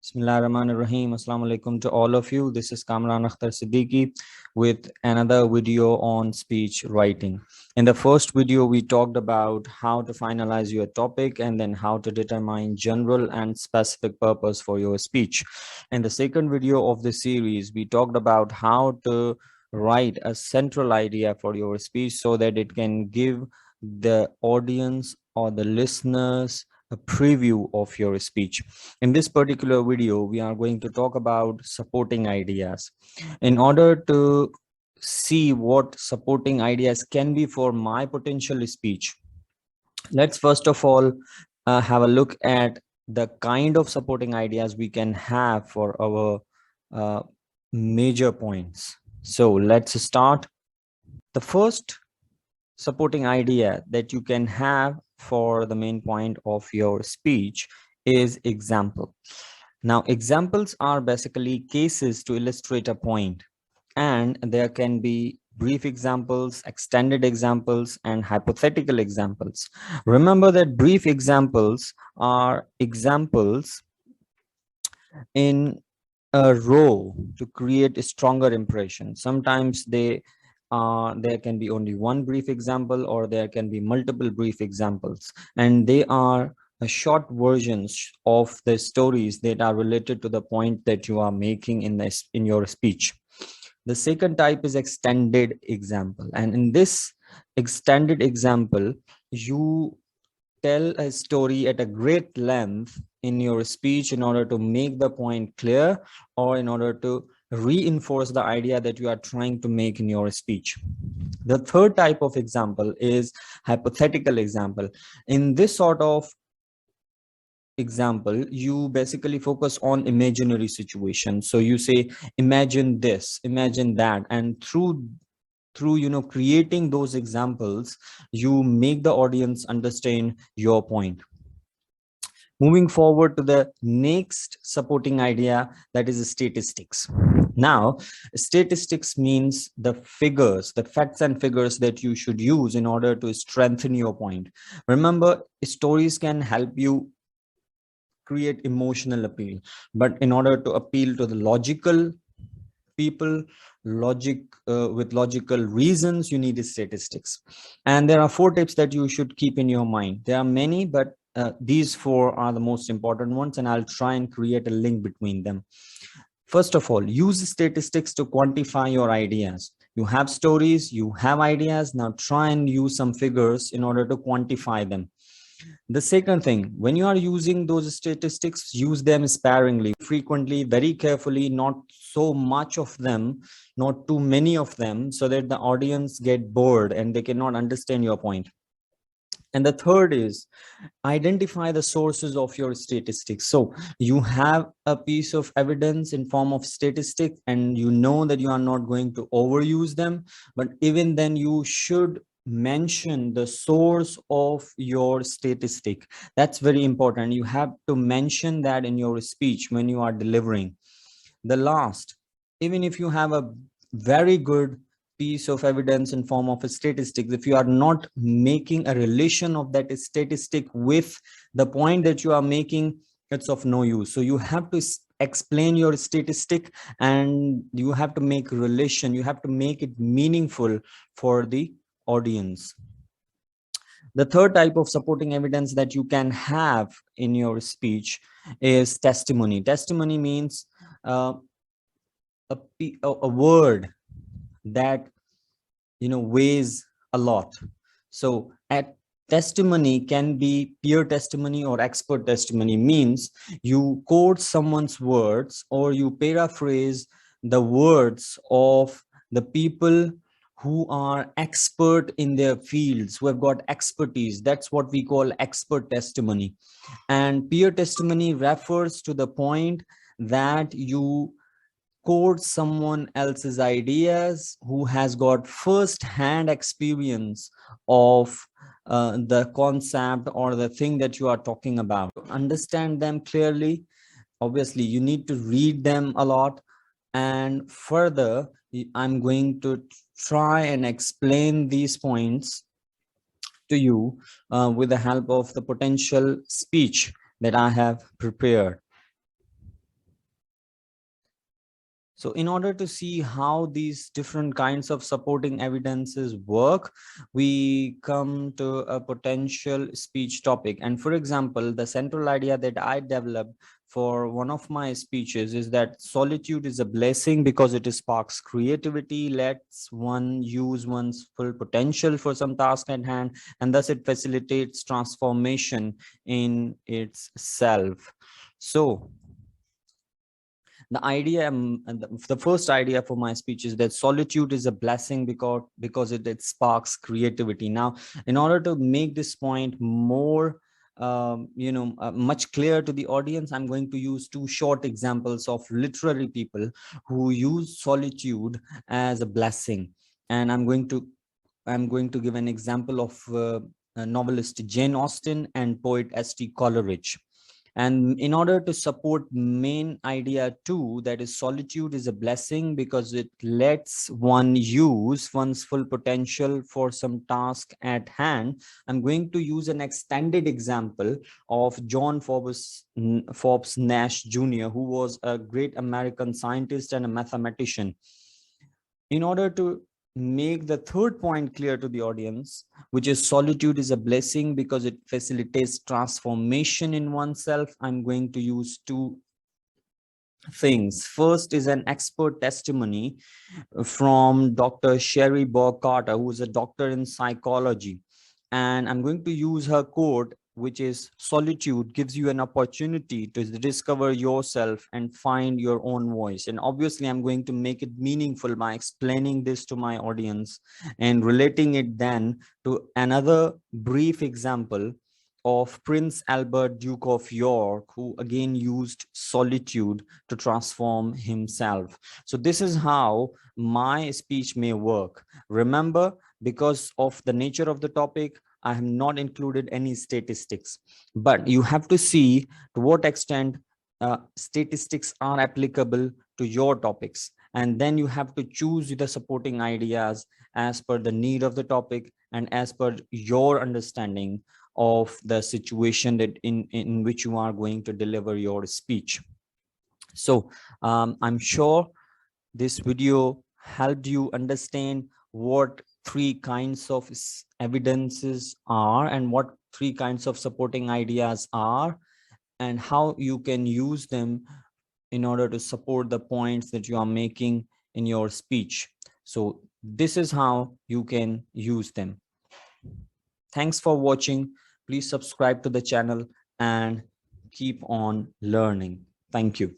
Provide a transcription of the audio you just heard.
Bismillahirrahmanirrahim. Assalamu alaikum to all of you. This is Kamran Akhtar Siddiqui with another video on speech writing. In the first video, we talked about how to finalize your topic and then how to determine general and specific purpose for your speech. In the second video of the series, we talked about how to write a central idea for your speech so that it can give the audience or the listeners a preview of your speech. In this particular video, we are going to talk about supporting ideas. In order to see what supporting ideas can be for my potential speech, let's first of all have a look at the kind of supporting ideas we can have for our major points. So let's start. The first supporting idea that you can have for the main point of your speech is example. Now, examples are basically cases to illustrate a point, and there can be brief examples, extended examples, and hypothetical examples. Remember that brief examples are examples in a row to create a stronger impression. Sometimes there can be only one brief example, or there can be multiple brief examples, and they are short versions of the stories that are related to the point that you are making in your speech. The second type is extended example, and in this extended example, you tell a story at a great length in your speech in order to make the point clear, or in order to reinforce the idea that you are trying to make in your speech. The third type of example is hypothetical example. In this sort of example, you basically focus on imaginary situations. So you say, imagine this, imagine that, and through creating those examples, you make the audience understand your point. Moving forward to the next supporting idea, that is statistics. Now, statistics means the figures, the facts and figures that you should use in order to strengthen your point. Remember, stories can help you create emotional appeal, but in order to appeal to the logical people, with logical reasons, you need statistics. And there are four tips that you should keep in your mind. There are many, but these four are the most important ones, and I'll try and create a link between them. First of all, use statistics to quantify your ideas. You have stories, you have ideas, now try and use some figures in order to quantify them. The second thing, when you are using those statistics, use them sparingly, frequently, very carefully, not so much of them, not too many of them, so that the audience get bored and they cannot understand your point. And the third is identify the sources of your statistics. So you have a piece of evidence in form of statistics, and you know that you are not going to overuse them, but even then you should mention the source of your statistic. That's very important. You have to mention that in your speech when you are delivering. The last, even if you have a very good piece of evidence in form of a statistics, if you are not making a relation of that statistic with the point that you are making, it's of no use. So you have to explain your statistic, and you have to make relation, you have to make it meaningful for the audience. The third type of supporting evidence that you can have in your speech is testimony. Testimony means a word that weighs a lot. So at testimony can be peer testimony or expert testimony, means you quote someone's words, or you paraphrase the words of the people who are expert in their fields, who have got expertise. That's what we call expert testimony. And peer testimony refers to the point that you quote someone else's ideas who has got first-hand experience of the concept or the thing that you are talking about. Understand them clearly. Obviously, you need to read them a lot. And further, I'm going to try and explain these points to you with the help of the potential speech that I have prepared. So in order to see how these different kinds of supporting evidences work, we come to a potential speech topic. And for example, the central idea that I developed for one of my speeches is that solitude is a blessing because it sparks creativity, lets one use one's full potential for some task at hand, and thus it facilitates transformation in itself. So the idea, the first idea for my speech is that solitude is a blessing because it sparks creativity. Now, in order to make this point more much clearer to the audience, I'm going to use two short examples of literary people who use solitude as a blessing. And I'm going to give an example of novelist Jane Austen and poet St. Coleridge. And in order to support main idea two, that is solitude is a blessing because it lets one use one's full potential for some task at hand, I'm going to use an extended example of John Forbes Nash Jr., who was a great American scientist and a mathematician. In order to make the third point clear to the audience, which is solitude is a blessing because it facilitates transformation in oneself, I'm going to use two things. First is an expert testimony from Dr. Sherry Borg Carter, who is a doctor in psychology. And I'm going to use her quote, which is solitude gives you an opportunity to discover yourself and find your own voice. And obviously, I'm going to make it meaningful by explaining this to my audience and relating it then to another brief example of Prince Albert, Duke of York, who again used solitude to transform himself. So this is how my speech may work. Remember, because of the nature of the topic, I have not included any statistics, but you have to see to what extent statistics are applicable to your topics. And then you have to choose the supporting ideas as per the need of the topic and as per your understanding of the situation that in which you are going to deliver your speech. So I'm sure this video helped you understand what three kinds of evidences are and what three kinds of supporting ideas are and how you can use them in order to support the points that you are making in your speech. So this is how you can use them. Thanks for watching. Please subscribe to the channel and keep on learning. Thank you.